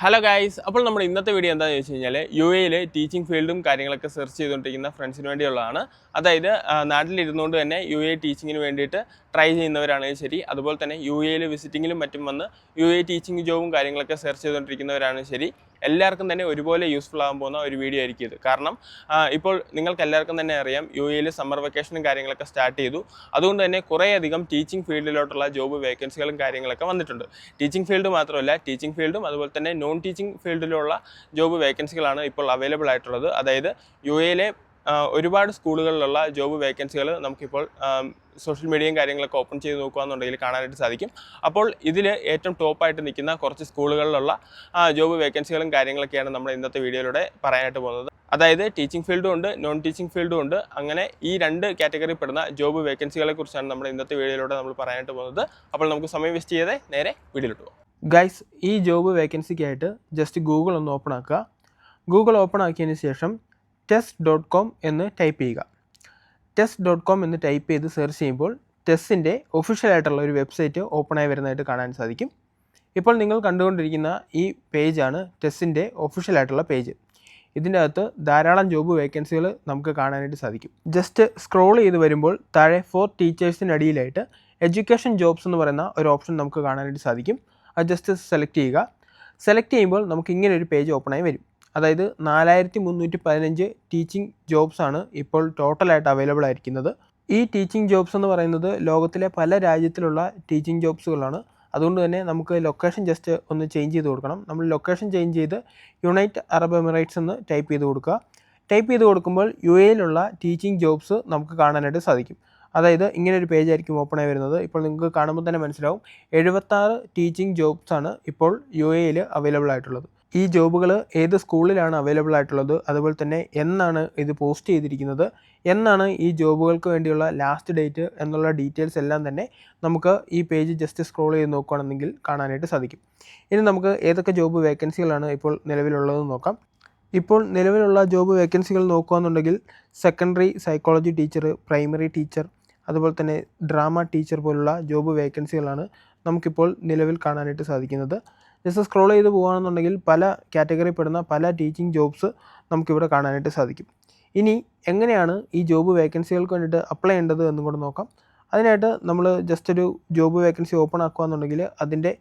Hello guys, അപ്പോൾ നമ്മുടെ ഇന്നത്തെ വീഡിയോ എന്താണെന്ന് വെച്ച് കഴിഞ്ഞാൽ UAE ടീച്ചിങ് ഫീൽഡും കാര്യങ്ങളൊക്കെ സെർച്ച് ചെയ്തുകൊണ്ടിരിക്കുന്ന ഫ്രണ്ട്സിന് വേണ്ടിയുള്ളതാണ്. അതായത് നാട്ടിലിരുന്നുകൊണ്ട് തന്നെ UAE ടീച്ചിങ്ങിന് വേണ്ടിയിട്ട് ട്രൈ ചെയ്യുന്നവരാണെങ്കിൽ ശരി, അതുപോലെ തന്നെ UAE വിസിറ്റിങ്ങിലും മറ്റും വന്ന് UAE ടീച്ചിങ് ജോബും കാര്യങ്ങളൊക്കെ സെർച്ച് ചെയ്തുകൊണ്ടിരിക്കുന്നവരാണെങ്കിൽ ശരി, എല്ലാവർക്കും തന്നെ ഒരുപോലെ യൂസ്ഫുൾ ആകാൻ പോകുന്ന ഒരു വീഡിയോ ആയിരിക്കും ഇത്. കാരണം ഇപ്പോൾ നിങ്ങൾക്ക് എല്ലാവർക്കും തന്നെ അറിയാം UAE സമ്മർ വെക്കേഷനും കാര്യങ്ങളൊക്കെ സ്റ്റാർട്ട് ചെയ്തു. അതുകൊണ്ട് തന്നെ കുറേയധികം ടീച്ചിങ് ഫീൽഡിലോട്ടുള്ള ജോബ് വേക്കൻസികളും കാര്യങ്ങളൊക്കെ വന്നിട്ടുണ്ട്. ടീച്ചിങ് ഫീൽഡ് മാത്രമല്ല, ടീച്ചിങ് ഫീൽഡും അതുപോലെ തന്നെ നോൺ ടീച്ചിങ് ഫീൽഡിലുള്ള ജോബ് വേക്കൻസികളാണ് ഇപ്പോൾ അവൈലബിൾ ആയിട്ടുള്ളത്. അതായത് UAE ഒരുപാട് സ്കൂളുകളിലുള്ള ജോബ് വേക്കൻസികൾ നമുക്കിപ്പോൾ സോഷ്യൽ മീഡിയയും കാര്യങ്ങളൊക്കെ ഓപ്പൺ ചെയ്ത് നോക്കുകയെന്നുണ്ടെങ്കിൽ കാണാനായിട്ട് സാധിക്കും. അപ്പോൾ ഇതിൽ ഏറ്റവും ടോപ്പായിട്ട് നിൽക്കുന്ന കുറച്ച് സ്കൂളുകളിലുള്ള ജോബ് വേക്കൻസികളും കാര്യങ്ങളൊക്കെയാണ് നമ്മൾ ഇന്നത്തെ വീഡിയോയിലൂടെ പറയാനായിട്ട് പോകുന്നത്. അതായത് ടീച്ചിങ് ഫീൽഡും ഉണ്ട്, നോൺ ടീച്ചിങ് ഫീൽഡും ഉണ്ട്. അങ്ങനെ ഈ രണ്ട് കാറ്റഗറി പെടുന്ന ജോബ് വേക്കൻസികളെ കുറിച്ചാണ് നമ്മൾ ഇന്നത്തെ വീഡിയോയിലൂടെ നമ്മൾ പറയാനായിട്ട് പോകുന്നത്. അപ്പോൾ നമുക്ക് സമയം വേസ്റ്റ് ചെയ്ത് നേരെ വീഡിയോയിലോട്ട് പോകാം. ഗൈസ്, ഈ ജോബ് വേക്കൻസിക്കായിട്ട് ജസ്റ്റ് ഗൂഗിൾ ഒന്ന് ഓപ്പൺ ആക്കുക. ഗൂഗിൾ ഓപ്പൺ ആക്കിയതിന് ശേഷം test.com എന്ന് ടൈപ്പ് ചെയ്യുക. test.com എന്ന് ടൈപ്പ് ചെയ്ത് സെർച്ച് ചെയ്യുമ്പോൾ ടെസ്സിൻ്റെ ഒഫീഷ്യലായിട്ടുള്ള ഒരു വെബ്സൈറ്റ് ഓപ്പണായി വരുന്നതായിട്ട് കാണാൻ സാധിക്കും. ഇപ്പോൾ നിങ്ങൾ കണ്ടുകൊണ്ടിരിക്കുന്ന ഈ പേജാണ് ടെസ്സിൻ്റെ ഒഫീഷ്യലായിട്ടുള്ള പേജ്. ഇതിൻ്റെ അകത്ത് ധാരാളം ജോബ് വേക്കൻസികൾ നമുക്ക് കാണാനായിട്ട് സാധിക്കും. ജസ്റ്റ് സ്ക്രോൾ ചെയ്ത് വരുമ്പോൾ താഴെ ഫോർ ടീച്ചേഴ്സിനടിയിലായിട്ട് എഡ്യൂക്കേഷൻ ജോബ്സ് എന്ന് പറയുന്ന ഒരു ഓപ്ഷൻ നമുക്ക് കാണാനായിട്ട് സാധിക്കും. അത് ജസ്റ്റ് സെലക്ട് ചെയ്യുക. സെലക്ട് ചെയ്യുമ്പോൾ നമുക്ക് ഇങ്ങനെ ഒരു പേജ് ഓപ്പണായി വരും. അതായത് 4315 ടീച്ചിങ് ജോബ്സാണ് ഇപ്പോൾ ടോട്ടലായിട്ട് അവൈലബിൾ ആയിരിക്കുന്നത്. ഈ ടീച്ചിങ് ജോബ്സ് എന്ന് പറയുന്നത് ലോകത്തിലെ പല രാജ്യത്തിലുള്ള ടീച്ചിങ് ജോബ്സുകളാണ്. അതുകൊണ്ട് തന്നെ നമുക്ക് ലൊക്കേഷൻ ജസ്റ്റ് ഒന്ന് ചേഞ്ച് ചെയ്ത് കൊടുക്കണം. നമ്മൾ ലൊക്കേഷൻ ചേഞ്ച് ചെയ്ത് യുണൈറ്റഡ് അറബ് എമിറേറ്റ്സ് എന്ന് ടൈപ്പ് ചെയ്ത് കൊടുക്കുക. ടൈപ്പ് ചെയ്ത് കൊടുക്കുമ്പോൾ UAE ടീച്ചിങ് ജോബ്സ് നമുക്ക് കാണാനായിട്ട് സാധിക്കും. അതായത് ഇങ്ങനെ ഒരു പേജ് ആയിരിക്കും ഓപ്പണായി വരുന്നത്. ഇപ്പോൾ നിങ്ങൾക്ക് കാണുമ്പോൾ തന്നെ മനസ്സിലാവും 76 ടീച്ചിങ് ജോബ്സാണ് ഇപ്പോൾ UAE അവൈലബിൾ ആയിട്ടുള്ളത്. ഈ ജോബുകൾ ഏത് സ്കൂളിലാണ് അവൈലബിൾ ആയിട്ടുള്ളത്, അതുപോലെ തന്നെ എന്നാണ് ഇത് പോസ്റ്റ് ചെയ്തിരിക്കുന്നത്, എന്നാണ് ഈ ജോബുകൾക്ക് വേണ്ടിയുള്ള ലാസ്റ്റ് ഡേറ്റ് എന്നുള്ള ഡീറ്റെയിൽസ് എല്ലാം തന്നെ നമുക്ക് ഈ പേജ് ജസ്റ്റ് സ്ക്രോൾ ചെയ്ത് നോക്കുകയാണെന്നെങ്കിൽ കാണാനായിട്ട് സാധിക്കും. ഇനി നമുക്ക് ഏതൊക്കെ ജോബ് വേക്കൻസികളാണ് ഇപ്പോൾ നിലവിലുള്ളതെന്ന് നോക്കാം. ഇപ്പോൾ നിലവിലുള്ള ജോബ് വേക്കൻസികൾ നോക്കുകയാണെന്നുണ്ടെങ്കിൽ secondary psychology teacher, primary teacher, അതുപോലെ തന്നെ ഡ്രാമ ടീച്ചർ പോലുള്ള ജോബ് വേക്കൻസികളാണ് നമുക്കിപ്പോൾ നിലവിൽ കാണാനായിട്ട് സാധിക്കുന്നത്. ജസ്റ്റ് സ്ക്രോൾ ചെയ്ത് പോകുകയാണെന്നുണ്ടെങ്കിൽ പല കാറ്റഗറി പെടുന്ന പല ടീച്ചിങ് ജോബ്സ് നമുക്കിവിടെ കാണാനായിട്ട് സാധിക്കും. ഇനി എങ്ങനെയാണ് ഈ ജോബ് വേക്കൻസികൾക്ക് വേണ്ടിയിട്ട് അപ്ലൈ ചെയ്യേണ്ടത് എന്നും കൂടെ നോക്കാം. അതിനായിട്ട് നമ്മൾ ജസ്റ്റ് ഒരു ജോബ് വേക്കൻസി ഓപ്പൺ ആക്കുകയെന്നുണ്ടെങ്കിൽ അതിൻ്റെ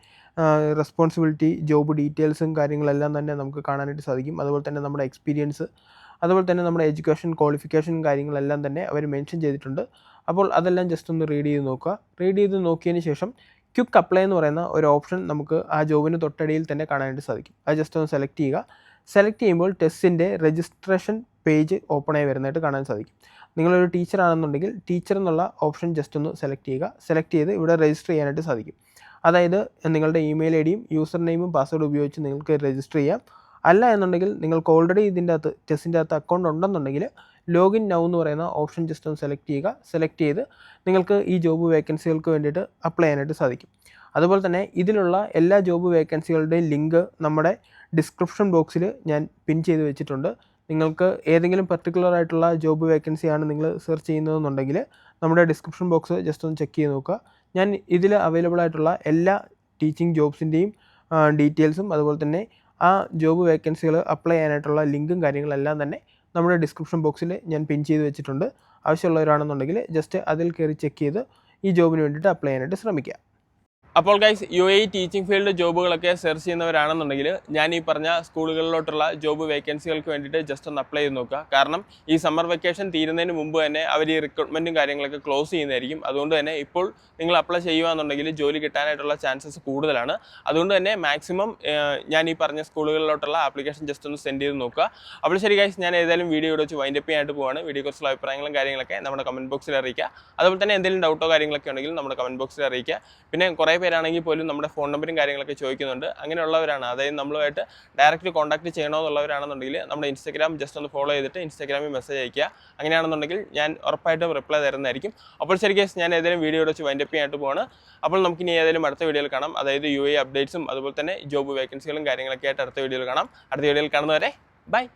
റെസ്പോൺസിബിലിറ്റി, ജോബ് ഡീറ്റെയിൽസും കാര്യങ്ങളെല്ലാം തന്നെ നമുക്ക് കാണാനായിട്ട് സാധിക്കും. അതുപോലെ തന്നെ നമ്മുടെ എക്സ്പീരിയൻസ്, അതുപോലെ തന്നെ നമ്മുടെ എഡ്യൂക്കേഷൻ ക്വാളിഫിക്കേഷൻ കാര്യങ്ങളെല്ലാം തന്നെ അവർ മെൻഷൻ ചെയ്തിട്ടുണ്ട്. അപ്പോൾ അതെല്ലാം ജസ്റ്റ് ഒന്ന് റീഡ് ചെയ്ത് നോക്കുക. റീഡ് ചെയ്ത് നോക്കിയതിന് ശേഷം ക്വിക്ക് അപ്ലൈ എന്ന് പറയുന്ന ഒരു ഓപ്ഷൻ നമുക്ക് ആ ജോബിന് തൊട്ടടിയിൽ തന്നെ കാണാനായിട്ട് സാധിക്കും. അത് ജസ്റ്റ് ഒന്ന് സെലക്ട് ചെയ്യുക. സെലക്ട് ചെയ്യുമ്പോൾ ടെസ്റ്റിൻ്റെ രജിസ്ട്രേഷൻ പേജ് ഓപ്പണായി വരുന്നതായിട്ട് കാണാൻ സാധിക്കും. നിങ്ങളൊരു ടീച്ചർ ആണെന്നുണ്ടെങ്കിൽ ടീച്ചർ എന്നുള്ള ഓപ്ഷൻ ജസ്റ്റ് ഒന്ന് സെലക്ട് ചെയ്യുക. സെലക്ട് ചെയ്ത് ഇവിടെ രജിസ്റ്റർ ചെയ്യാനായിട്ട് സാധിക്കും. അതായത് നിങ്ങളുടെ ഇമെയിൽ ഐ ഡിയും യൂസർ നെയിമും പാസ്വേഡ് ഉപയോഗിച്ച് നിങ്ങൾക്ക് രജിസ്റ്റർ ചെയ്യാം. അല്ല എന്നുണ്ടെങ്കിൽ നിങ്ങൾക്ക് ഓൾറെഡി ഇതിൻ്റെ അകത്ത് ടെസ്റ്റിൻ്റെ അകത്ത് അക്കൗണ്ട് ഉണ്ടെന്നുണ്ടെങ്കിൽ ലോഗിൻ നൗ എന്ന് പറയുന്ന ഓപ്ഷൻ ജസ്റ്റ് ഒന്ന് സെലക്ട് ചെയ്യുക. സെലക്ട് ചെയ്ത് നിങ്ങൾക്ക് ഈ ജോബ് വേക്കൻസികൾക്ക് വേണ്ടിയിട്ട് അപ്ലൈ ചെയ്യാനായിട്ട് സാധിക്കും. അതുപോലെ തന്നെ ഇതിലുള്ള എല്ലാ ജോബ് വേക്കൻസികളുടെയും ലിങ്ക് നമ്മുടെ ഡിസ്ക്രിപ്ഷൻ ബോക്സിൽ ഞാൻ പിൻ ചെയ്ത് വെച്ചിട്ടുണ്ട്. നിങ്ങൾക്ക് ഏതെങ്കിലും പർട്ടിക്കുലർ ആയിട്ടുള്ള ജോബ് വേക്കൻസിയാണ് നിങ്ങൾ സെർച്ച് ചെയ്യുന്നതെന്നുണ്ടെങ്കിൽ നമ്മുടെ ഡിസ്ക്രിപ്ഷൻ ബോക്സ് ജസ്റ്റ് ഒന്ന് ചെക്ക് ചെയ്ത് നോക്കുക. ഞാൻ ഇതിൽ അവൈലബിൾ ആയിട്ടുള്ള എല്ലാ ടീച്ചിങ് ജോബ്സിൻ്റെയും ഡീറ്റെയിൽസും അതുപോലെ തന്നെ ആ ജോബ് വേക്കൻസികൾ അപ്ലൈ ചെയ്യാനായിട്ടുള്ള ലിങ്കും കാര്യങ്ങളെല്ലാം തന്നെ നമ്മുടെ ഡിസ്ക്രിപ്ഷൻ ബോക്സിൽ ഞാൻ പിൻ ചെയ്ത് വെച്ചിട്ടുണ്ട്. ആവശ്യമുള്ളവരാണെന്നുണ്ടെങ്കിൽ ജസ്റ്റ് അതിൽ കയറി ചെക്ക് ചെയ്ത് ഈ ജോബിന് വേണ്ടിയിട്ട് അപ്ലൈ ചെയ്യാനായിട്ട് ശ്രമിക്കുക. അപ്പോൾ ഗൈസ്, UAE ടീച്ചിങ് ഫീൽഡ് ജോബുകളൊക്കെ സെർച്ച് ചെയ്യുന്നവരാണെന്നുണ്ടെങ്കിൽ ഞാൻ ഈ പറഞ്ഞ സ്കൂളുകളിലോട്ടുള്ള ജോബ് വേക്കൻസികൾക്ക് വേണ്ടിയിട്ട് ജസ്റ്റ് ഒന്ന് അപ്ലൈ ചെയ്ത് നോക്കുക. കാരണം ഈ സമ്മർ വെക്കേഷൻ തീരുന്നതിന് മുമ്പ് തന്നെ അവർ ഈ റിക്രൂട്ട്മെൻറ്റും കാര്യങ്ങളൊക്കെ ക്ലോസ് ചെയ്യുന്നതായിരിക്കും. അതുകൊണ്ട് തന്നെ ഇപ്പോൾ നിങ്ങൾ അപ്ലൈ ചെയ്യുകയാണെന്നുണ്ടെങ്കിൽ ജോലി കിട്ടാനായിട്ടുള്ള ചാൻസസ് കൂടുതലാണ്. അതുകൊണ്ട് തന്നെ മാക്സിമം ഞാൻ ഈ പറഞ്ഞ സ്കൂളുകളിലോട്ടുള്ള ആപ്ലിക്കേഷൻ ജസ്റ്റ് ഒന്ന് സെൻഡ് ചെയ്ത് നോക്കുക. അപ്പോൾ ശരി ഗൈസ്, ഞാൻ ഏതായാലും വീഡിയോ വെച്ച് വൈൻഡപ്പ് ചെയ്യാനായിട്ട് പോവാണ്. വീഡിയോയെക്കുറിച്ചുള്ള അഭിപ്രായങ്ങളും കാര്യങ്ങളൊക്കെ നമ്മുടെ കമൻറ്റ് ബോക്സിൽ അറിയിക്കുക. അതുപോലെ തന്നെ എന്തെങ്കിലും ഡൗട്ടോ കാര്യങ്ങളൊക്കെ ഉണ്ടെങ്കിൽ നമ്മുടെ കമൻറ്റ് ബോക്സിൽ അറിയിക്കുക. പിന്നെ കുറേ പേരാണെങ്കിൽ പോലും നമ്മുടെ ഫോൺ നമ്പറും കാര്യങ്ങളൊക്കെ ചോദിക്കുന്നുണ്ട്. അങ്ങനെയുള്ളവരാണ്, അതായത് നമ്മളുമായിട്ട് ഡയറക്റ്റ് കോൺടാക്ട് ചെയ്യണമെന്നുള്ളവരാണെന്നുണ്ടെങ്കിൽ നമ്മുടെ ഇൻസ്റ്റാഗ്രാം ജസ്റ്റ് ഒന്ന് ഫോളോ ചെയ്തിട്ട് ഇൻസ്റ്റാഗ്രാമിൽ മെസ്സേജ് അയക്കുക. അങ്ങനെയാണെന്നുണ്ടെങ്കിൽ ഞാൻ ഉറപ്പായിട്ടും റിപ്ലൈ തരുന്നതായിരിക്കും. അപ്പോൾ ശരി ഗൈസ്, ഞാൻ ഏതെങ്കിലും വീഡിയോ വെച്ച് വൈൻഡപ്പ് ചെയ്യാനായിട്ട് പോവാണ്. അപ്പോൾ നമുക്കിനി ഏതെങ്കിലും അടുത്ത വീഡിയോയിൽ കാണാം. അതായത് UAE അപ്ഡേറ്റ്സും അതുപോലെ തന്നെ ജോബ് വേക്കൻസികളും കാര്യങ്ങളൊക്കെ ആയിട്ട് അടുത്ത വീഡിയോയിൽ കാണാം. അടുത്ത വീഡിയോയിൽ കാണുന്നവരെ ബൈ.